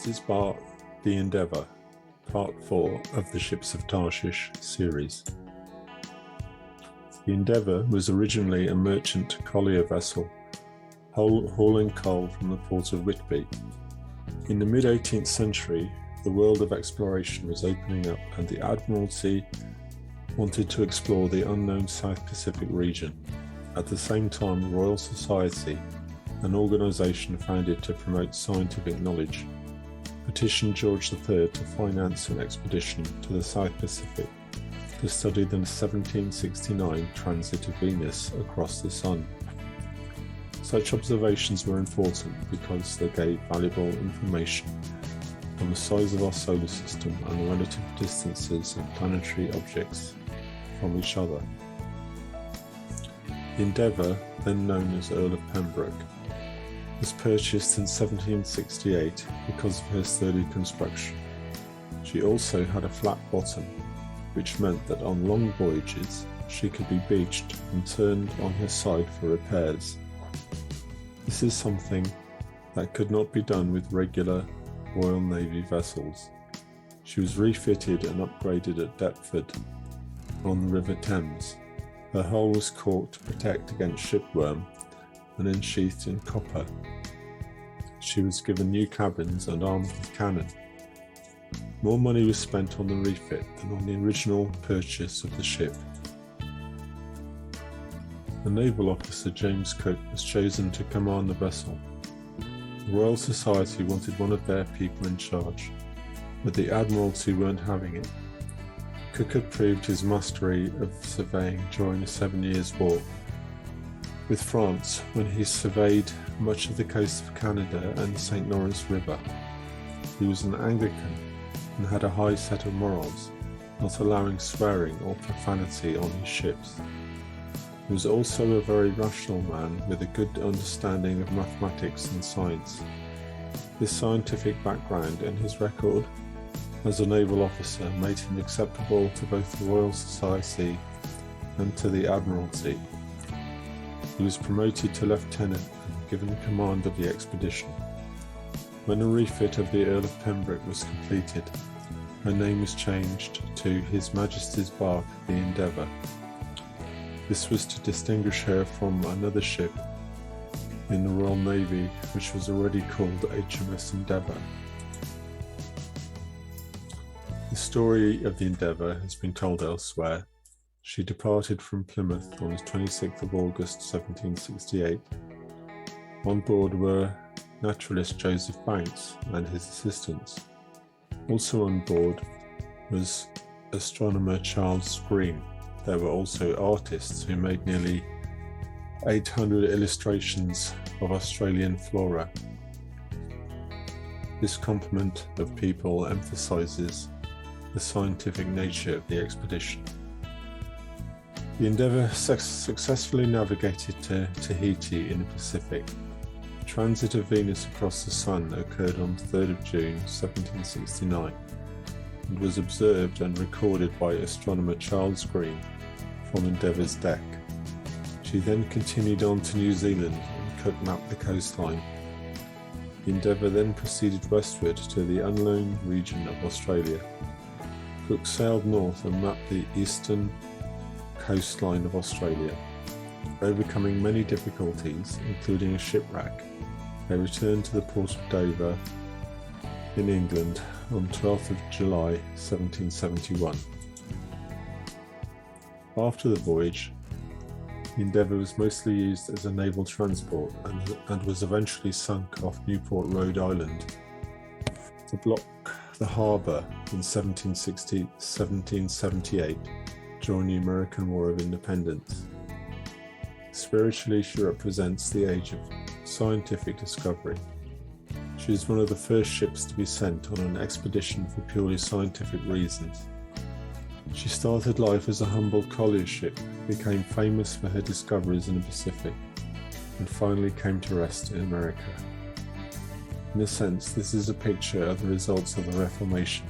Majesty's bark, the Endeavour, Part 4 of the Ships of Tarshish series. The Endeavour was originally a merchant collier vessel, hauling coal from the port of Whitby. In the mid-18th century, the world of exploration was opening up, and the Admiralty wanted to explore the unknown South Pacific region. At the same time, the Royal Society, an organisation founded to promote scientific knowledge, petitioned George III to finance an expedition to the South Pacific to study the 1769 transit of Venus across the Sun. Such observations were important because they gave valuable information on the size of our solar system and the relative distances of planetary objects from each other. The Endeavour, then known as Earl of Pembroke, was purchased in 1768 because of her sturdy construction. She also had a flat bottom, which meant that on long voyages she could be beached and turned on her side for repairs. This is something that could not be done with regular Royal Navy vessels. She was refitted and upgraded at Deptford on the River Thames. Her hull was caulked to protect against shipworm and ensheathed in copper. She was given new cabins and armed with cannon. More money was spent on the refit than on the original purchase of the ship. The naval officer James Cook was chosen to command the vessel. The Royal Society wanted one of their people in charge, but the Admiralty weren't having it. Cook had proved his mastery of surveying during the 7 Years' War with France when he surveyed much of the coast of Canada and the St. Lawrence River. He was an Anglican and had a high set of morals, not allowing swearing or profanity on his ships. He was also a very rational man with a good understanding of mathematics and science. This scientific background and his record as a naval officer made him acceptable to both the Royal Society and to the Admiralty. He was promoted to lieutenant and given command of the expedition. When the refit of the Earl of Pembroke was completed, her name was changed to His Majesty's bark, the Endeavour. This was to distinguish her from another ship in the Royal Navy, which was already called HMS Endeavour. The story of the Endeavour has been told elsewhere. She departed from Plymouth on the 26th of August 1768. On board were naturalist Joseph Banks and his assistants. Also on board was astronomer Charles Green. There were also artists who made nearly 800 illustrations of Australian flora. This complement of people emphasises the scientific nature of the expedition. The Endeavour successfully navigated to Tahiti in the Pacific. The transit of Venus across the Sun occurred on 3rd of June 1769 and was observed and recorded by astronomer Charles Green from Endeavour's deck. She then continued on to New Zealand and Cook mapped the coastline. The Endeavour then proceeded westward to the unknown region of Australia. Cook sailed north and mapped the eastern coastline of Australia. Overcoming many difficulties, including a shipwreck, they returned to the port of Dover in England on 12th of July 1771. After the voyage, the Endeavour was mostly used as a naval transport and was eventually sunk off Newport, Rhode Island, to block the harbour in 1778 during the American War of Independence. Spiritually, she represents the age of scientific discovery. She is one of the first ships to be sent on an expedition for purely scientific reasons. She started life as a humble collier ship, became famous for her discoveries in the Pacific, and finally came to rest in America. In a sense, this is a picture of the results of the Reformation.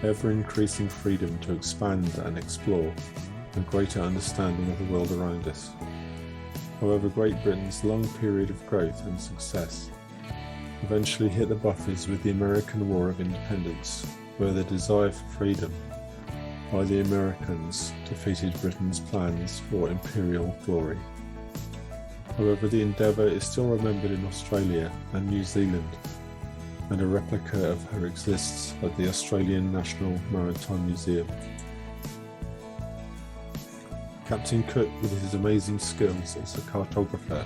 Ever-increasing freedom to expand and explore, and greater understanding of the world around us. However, Great Britain's long period of growth and success eventually hit the buffers with the American War of Independence, where the desire for freedom by the Americans defeated Britain's plans for imperial glory. However, the Endeavour is still remembered in Australia and New Zealand, and a replica of her exists at the Australian National Maritime Museum. Captain Cook, with his amazing skills as a cartographer,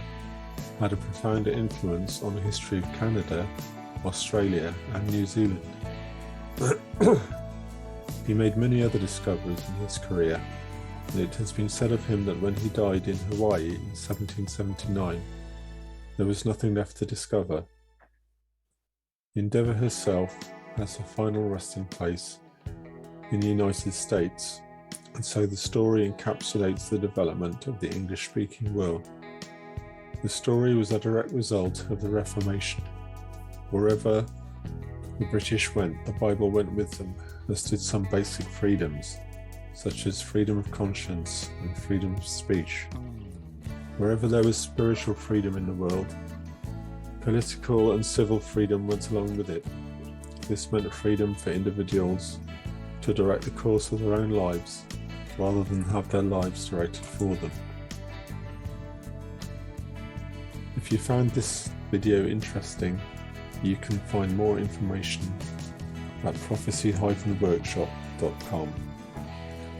had a profound influence on the history of Canada, Australia and New Zealand. He made many other discoveries in his career, and it has been said of him that when he died in Hawaii in 1779, there was nothing left to discover. The Endeavour herself has her final resting place in the United States, and so the story encapsulates the development of the English-speaking world. The story was a direct result of the Reformation. Wherever the British went, the Bible went with them, as did some basic freedoms, such as freedom of conscience and freedom of speech. Wherever there was spiritual freedom in the world, political and civil freedom went along with it. This meant freedom for individuals to direct the course of their own lives, rather than have their lives directed for them. If you found this video interesting, you can find more information at prophecy-workshop.com.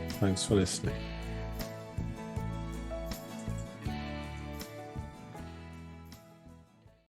Thanks for listening.